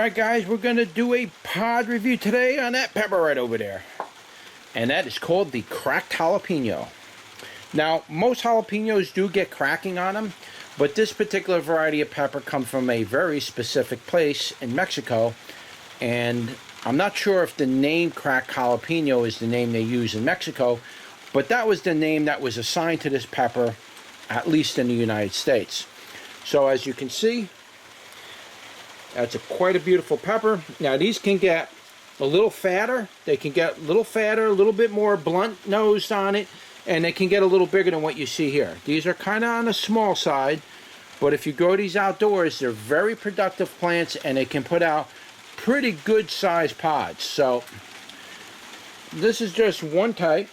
Alright guys, we're going to do a pod review today on that pepper right over there. And that is called the Cracked Jalapeno. Now, most jalapenos do get cracking on them, but this particular variety of pepper comes from a very specific place in Mexico. And I'm not sure if the name Cracked Jalapeno is the name they use in Mexico, but that was the name that was assigned to this pepper, at least in the United States. So as you can see, that's quite a beautiful pepper. Now these can get a little fatter. They can get a little fatter, a little bit more blunt nosed on it, and they can get a little bigger than what you see here. These are kind of on the small side, but if you grow these outdoors, they're very productive plants and they can put out pretty good sized pods. So this is just one type,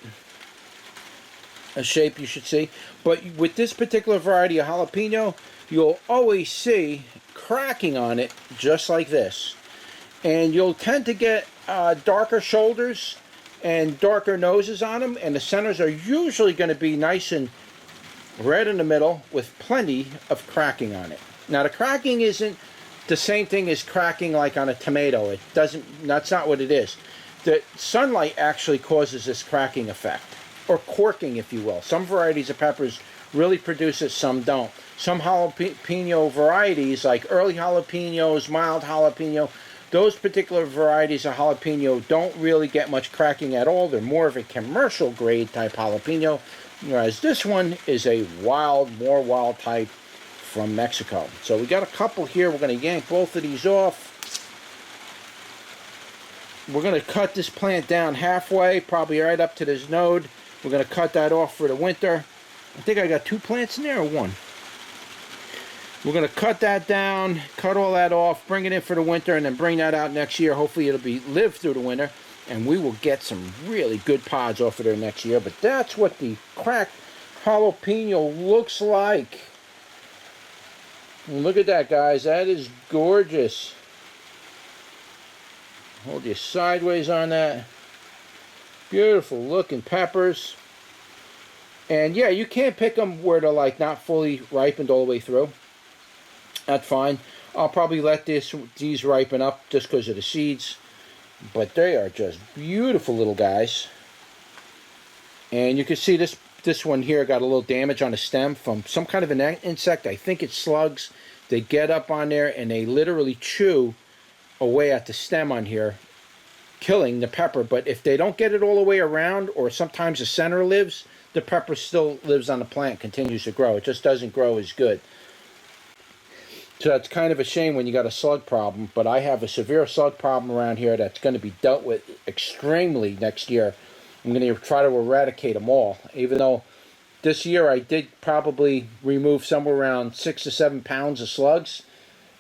a shape you should see. But with this particular variety of jalapeno, you'll always see cracking on it just like this, and you'll tend to get darker shoulders and darker noses on them, and the centers are usually going to be nice and red in the middle with plenty of cracking on it. Now the cracking isn't the same thing as cracking like on a tomato. It doesn't, that's not what it is. The sunlight actually causes this cracking effect, or corking if you will. Some varieties of peppers really produce it, some don't. Some jalapeno varieties, like early jalapenos, mild jalapeno, those particular varieties of jalapeno don't really get much cracking at all. They're more of a commercial grade type jalapeno, whereas this one is a more wild type from Mexico. So we got a couple here. We're going to yank both of these off. We're going to cut this plant down halfway, probably right up to this node. We're going to cut that off for the winter. I think I got 2 plants in there, or 1. We're going to cut that down, cut all that off, bring it in for the winter, and then bring that out next year. Hopefully it'll live through the winter, and we will get some really good pods off of there next year. But that's what the cracked jalapeno looks like. And look at that, guys. That is gorgeous. Hold you sideways on that. Beautiful looking peppers. And yeah, you can't pick them where they're like not fully ripened all the way through. That's fine. I'll probably let these ripen up just because of the seeds. But they are just beautiful little guys. And you can see this one here got a little damage on the stem from some kind of an insect. I think it's slugs. They get up on there and they literally chew away at the stem on here, killing the pepper. But if they don't get it all the way around, or sometimes the center lives, the pepper still lives on the plant, continues to grow. It just doesn't grow as good. So that's kind of a shame when you got a slug problem, but I have a severe slug problem around here that's going to be dealt with extremely next year. I'm going to try to eradicate them all, even though this year I did probably remove somewhere around 6 to 7 pounds of slugs,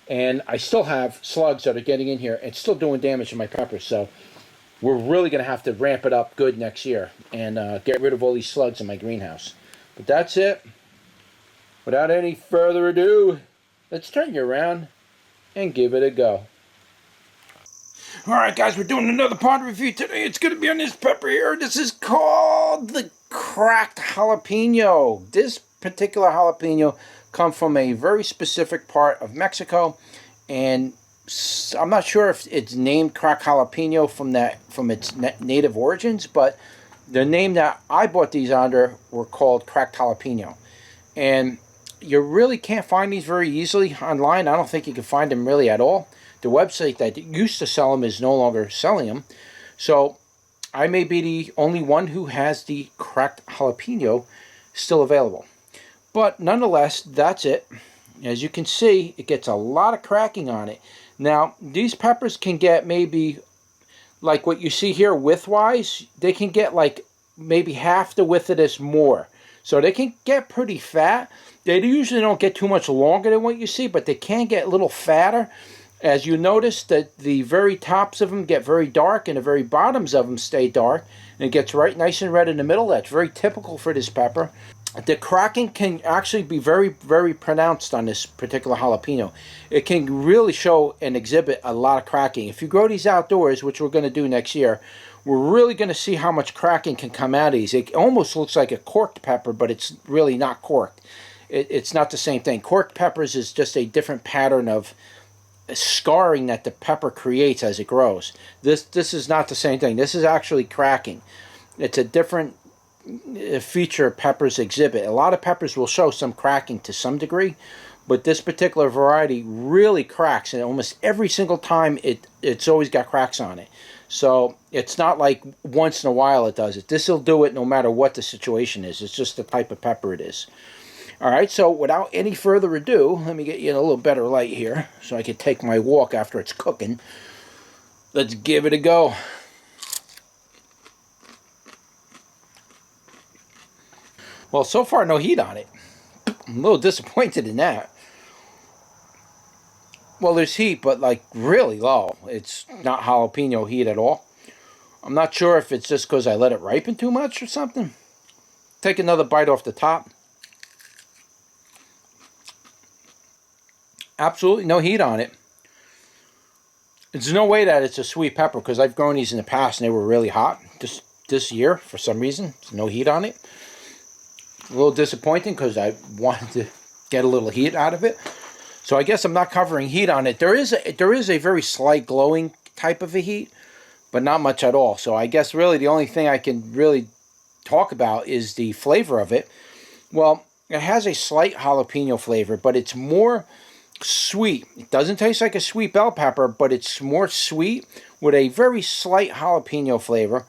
and I still have slugs that are getting in here and still doing damage to my peppers. So we're really going to have to ramp it up good next year and get rid of all these slugs in my greenhouse. But that's it. Without any further ado, let's turn you around and give it a go. Alright guys, we're doing another pod review today. It's going to be on this pepper here. This is called the Cracked Jalapeno. This particular jalapeno comes from a very specific part of Mexico, and I'm not sure if it's named Cracked Jalapeno from its native origins, but the name that I bought these under were called Cracked Jalapeno. And you really can't find these very easily online. I don't think you can find them really at all. The website that used to sell them is no longer selling them. So I may be the only one who has the Cracked Jalapeno still available. But nonetheless, that's it. As you can see, it gets a lot of cracking on it. Now, these peppers can get maybe, like what you see here width-wise, they can get like maybe half the width of this more. So they can get pretty fat. They usually don't get too much longer than what you see, but they can get a little fatter. As you notice that the very tops of them get very dark and the very bottoms of them stay dark. And it gets right nice and red in the middle. That's very typical for this pepper. The cracking can actually be very, very pronounced on this particular jalapeno. It can really show and exhibit a lot of cracking. If you grow these outdoors, which we're going to do next year, we're really going to see how much cracking can come out of these. It almost looks like a corked pepper, but it's really not corked. It's not the same thing. Corked peppers is just a different pattern of scarring that the pepper creates as it grows. This is not the same thing. This is actually cracking. It's a different feature peppers exhibit. A lot of peppers will show some cracking to some degree, but this particular variety really cracks, and almost every single time it's always got cracks on it. So it's not like once in a while it does it. This will do it no matter what the situation is. It's just the type of pepper it is. Alright, so without any further ado, let me get you in a little better light here so I can take my walk after it's cooking. Let's give it a go. Well, so far no heat on it. I'm a little disappointed in that. Well, there's heat, but like really low. It's not jalapeno heat at all. I'm not sure if it's just because I let it ripen too much or something. Take another bite off the top. Absolutely no heat on it. There's no way that it's a sweet pepper, because I've grown these in the past and they were really hot. Just this year, for some reason, there's no heat on it. A little disappointing because I wanted to get a little heat out of it. So I guess I'm not covering heat on it. There is a very slight glowing type of a heat, but not much at all. So I guess really the only thing I can really talk about is the flavor of it. Well, it has a slight jalapeno flavor, but it's more sweet. It doesn't taste like a sweet bell pepper, but it's more sweet with a very slight jalapeno flavor.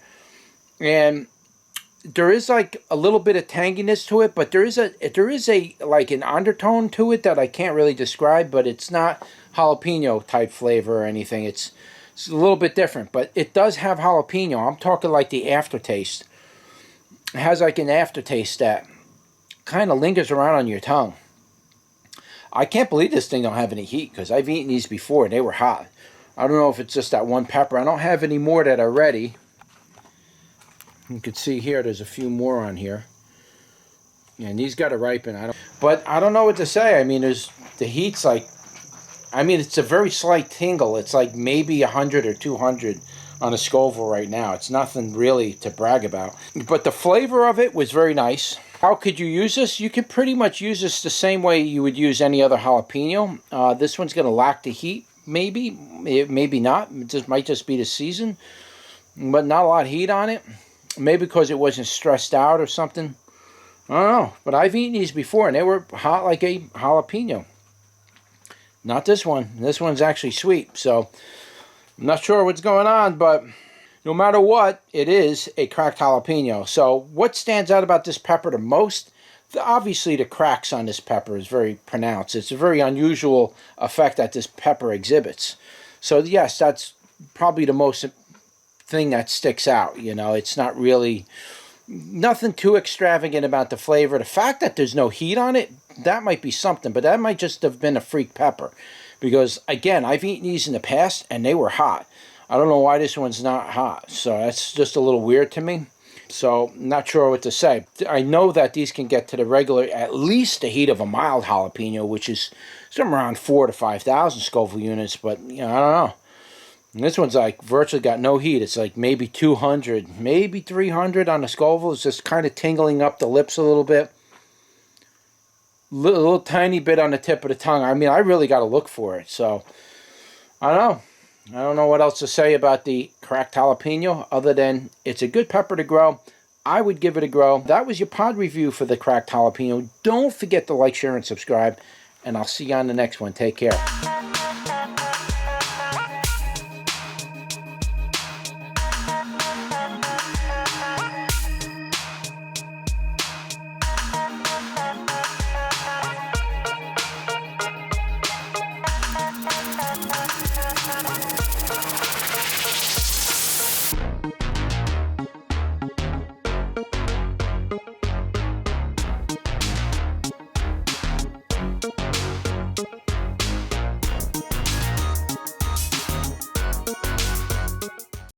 And there is like a little bit of tanginess to it, but there is a like an undertone to it that I can't really describe, but it's not jalapeno type flavor or anything. It's a little bit different, but it does have jalapeno. I'm talking like the aftertaste. It has like an aftertaste that kind of lingers around on your tongue. I can't believe this thing don't have any heat, because I've eaten these before and they were hot. I don't know if it's just that one pepper. I don't have any more that are ready. You can see here there's a few more on here. And these got to ripen. But I don't know what to say. I mean, the heat's like, I mean, it's a very slight tingle. It's like maybe 100 or 200 on a Scoville right now. It's nothing really to brag about. But the flavor of it was very nice. How could you use this? You could pretty much use this the same way you would use any other jalapeno. This one's going to lack the heat, maybe. Maybe not. It might just be the season. But not a lot of heat on it. Maybe because it wasn't stressed out or something. I don't know. But I've eaten these before and they were hot like a jalapeno. Not this one. This one's actually sweet. So I'm not sure what's going on, but no matter what, it is a cracked jalapeno. So what stands out about this pepper the most? Obviously the cracks on this pepper is very pronounced. It's a very unusual effect that this pepper exhibits. So yes, that's probably the most thing that sticks out. You know, it's not really nothing too extravagant about the flavor. The fact that there's no heat on it, that might be something, but that might just have been a freak pepper, because again, I've eaten these in the past and they were hot. I don't know why this one's not hot, so that's just a little weird to me. So not sure what to say. I know that these can get to the regular, at least the heat of a mild jalapeno, which is somewhere around 4,000 to 5,000 Scoville units, but you know, I don't know. And this one's like virtually got no heat. It's like maybe 200, maybe 300 on the Scoville. It's just kind of tingling up the lips a little bit. Little tiny bit on the tip of the tongue. I mean, I really got to look for it. So, I don't know. I don't know what else to say about the cracked jalapeno other than it's a good pepper to grow. I would give it a grow. That was your pod review for the cracked jalapeno. Don't forget to like, share, and subscribe. And I'll see you on the next one. Take care.